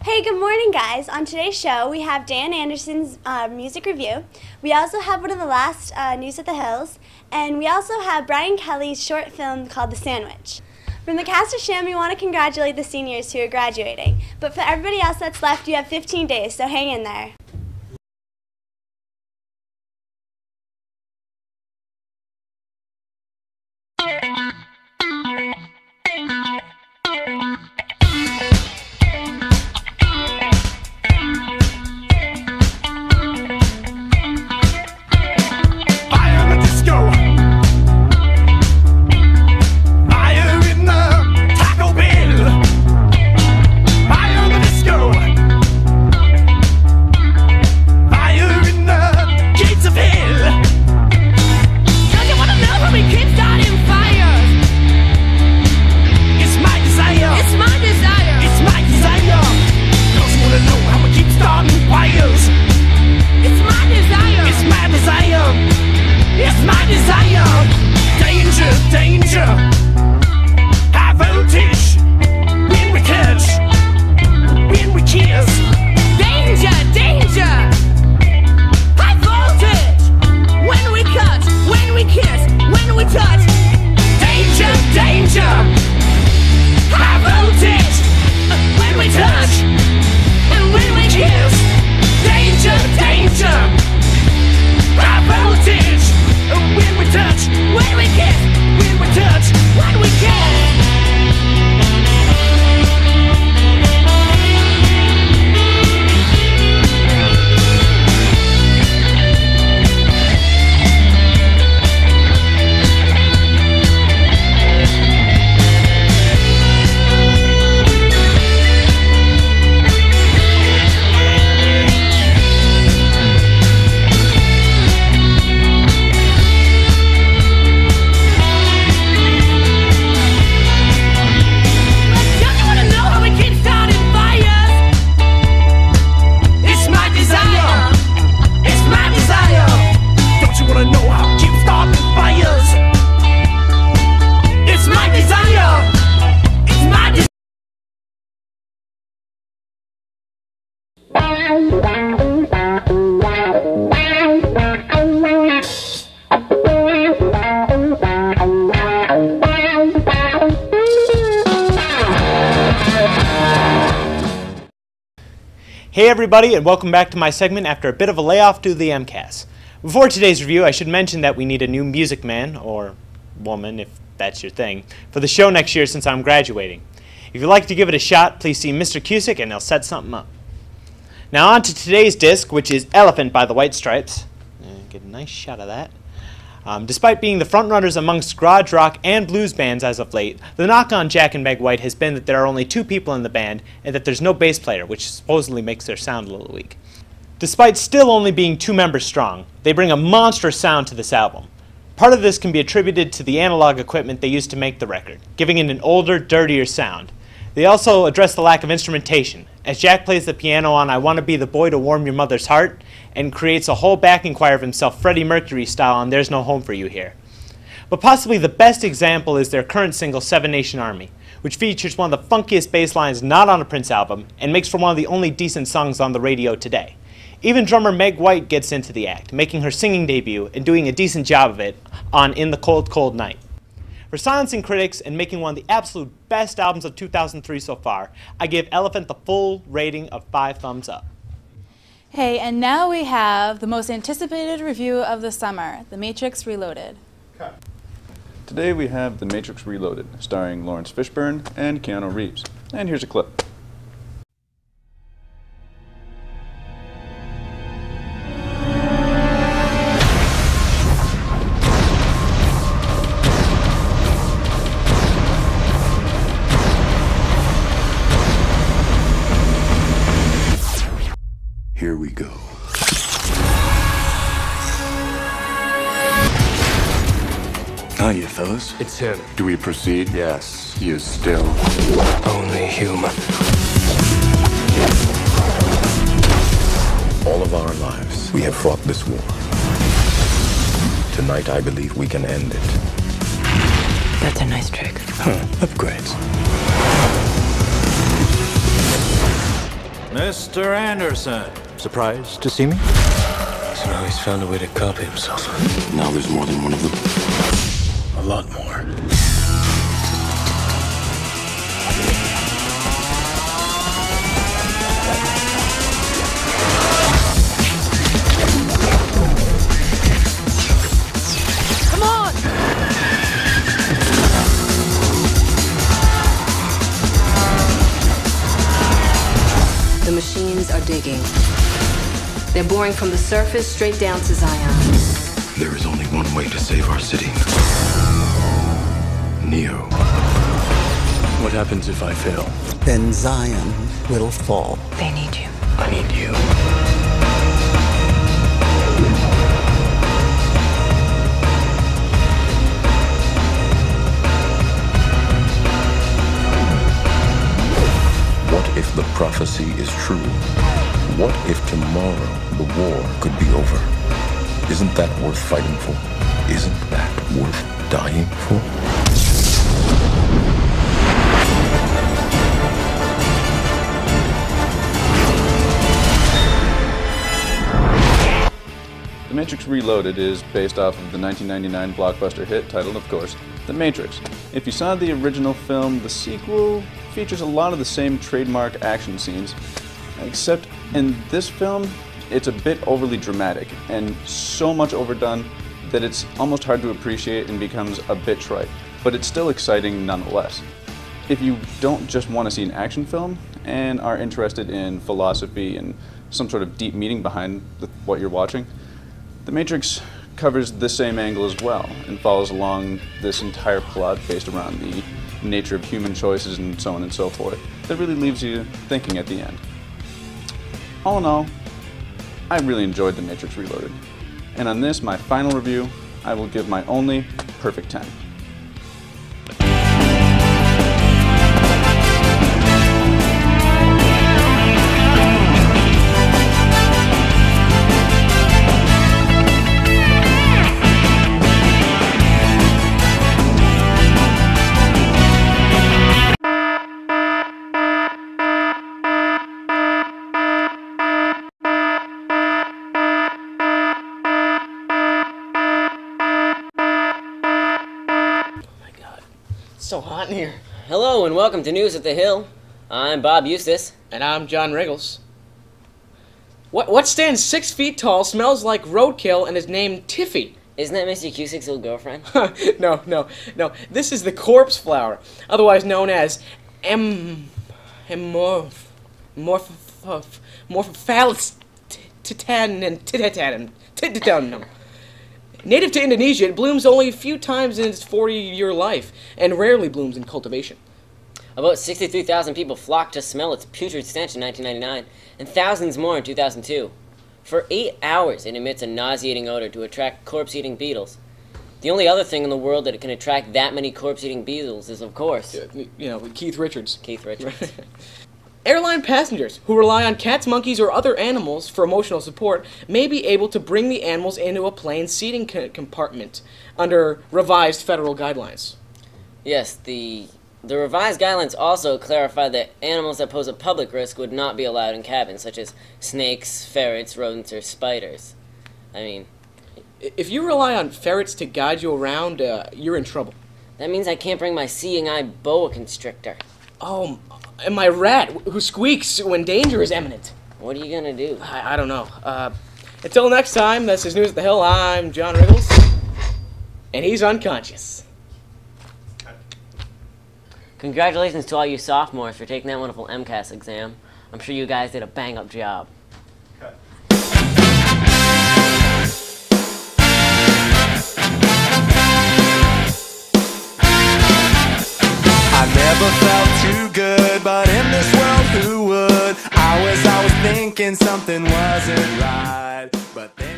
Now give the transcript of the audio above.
Hey, good morning, guys. On today's show, we have Dan Anderson's music review. We also have one of the last News at the Hills, and we also have Brian Kelly's short film called The Sandwich. From the cast of Sham, we want to congratulate the seniors who are graduating. But for everybody else that's left, you have 15 days, so hang in there. Hey everybody, and welcome back to my segment after a bit of a layoff due to the MCAS. Before today's review, I should mention that we need a new music man, or woman if that's your thing, for the show next year since I'm graduating. If you'd like to give it a shot, please see Mr. Cusick and he'll set something up. Now on to today's disc, which is Elephant by the White Stripes. Get a nice shot of that. Despite being the frontrunners amongst garage rock and blues bands as of late, the knock on Jack and Meg White has been that there are only 2 people in the band and that there's no bass player, which supposedly makes their sound a little weak. Despite still only being 2 members strong, they bring a monstrous sound to this album. Part of this can be attributed to the analog equipment they used to make the record, giving it an older, dirtier sound. They also address the lack of instrumentation, as Jack plays the piano on I Want to Be the Boy to Warm Your Mother's Heart, and creates a whole backing choir of himself Freddie Mercury style on There's No Home for You Here. But possibly the best example is their current single Seven Nation Army, which features one of the funkiest bass lines not on a Prince album, and makes for one of the only decent songs on the radio today. Even drummer Meg White gets into the act, making her singing debut and doing a decent job of it on In the Cold Cold Night. For silencing critics and making one of the absolute best albums of 2003 so far, I give Elephant the full rating of 5 thumbs up. Hey, and now we have the most anticipated review of the summer, The Matrix Reloaded. Cut. Today we have The Matrix Reloaded, starring Lawrence Fishburne and Keanu Reeves. And here's a clip. Here we go. How are you, fellas? It's him. Do we proceed? Yes, he is still Only human. all of our lives. We have fought this war. Tonight, I believe we can end it. That's a nice trick. Huh, upgrades. Mr. Anderson. Surprised to see me? Somehow he's found a way to copy himself. Now there's more than one of them. A lot more. Come on! The machines are digging. They're boring from the surface straight down to Zion. There is only one way to save our city. Neo. What happens if I fail? Then Zion will fall. They need you. I need you. What if the prophecy is true? What if tomorrow the war could be over? Isn't that worth fighting for? Isn't that worth dying for? The Matrix Reloaded is based off of the 1999 blockbuster hit titled, of course, The Matrix. If you saw the original film, the sequel features a lot of the same trademark action scenes, except in this film, it's a bit overly dramatic and so much overdone that it's almost hard to appreciate and becomes a bit trite, but it's still exciting nonetheless. If you don't just want to see an action film and are interested in philosophy and some sort of deep meaning behind what you're watching, The Matrix covers the same angle as well and follows along this entire plot based around the nature of human choices and so on and so forth that really leaves you thinking at the end. All in all, I really enjoyed The Matrix Reloaded. And on this, my final review, I will give my only perfect 10. So hot in here. Hello and welcome to News at the Hill. I'm Bob Eustace. And I'm John Riggles. What stands 6 feet tall, smells like roadkill, and is named Tiffy? Isn't that Mr. Cusick's old girlfriend? No. This is the corpse flower, otherwise known as Morphophallus. Native to Indonesia, it blooms only a few times in its 40-year life, and rarely blooms in cultivation. About 63,000 people flocked to smell its putrid stench in 1999, and thousands more in 2002. For 8 hours, it emits a nauseating odor to attract corpse-eating beetles. The only other thing in the world that can attract that many corpse-eating beetles is, of course... Keith Richards. Keith Richards. Airline passengers who rely on cats, monkeys, or other animals for emotional support may be able to bring the animals into a plane seating compartment under revised federal guidelines. Yes, the revised guidelines also clarify that animals that pose a public risk would not be allowed in cabins, such as snakes, ferrets, rodents, or spiders. I mean... If you rely on ferrets to guide you around, you're in trouble. That means I can't bring my seeing-eye boa constrictor. Oh, and my rat, who squeaks when danger is imminent. What are you gonna do? I don't know. Until next time, this is News at the Hill. I'm John Riggles, and he's unconscious. Congratulations to all you sophomores for taking that wonderful MCAS exam. I'm sure you guys did a bang-up job. I never felt too good, but in this world who would? I was always thinking something wasn't right, but then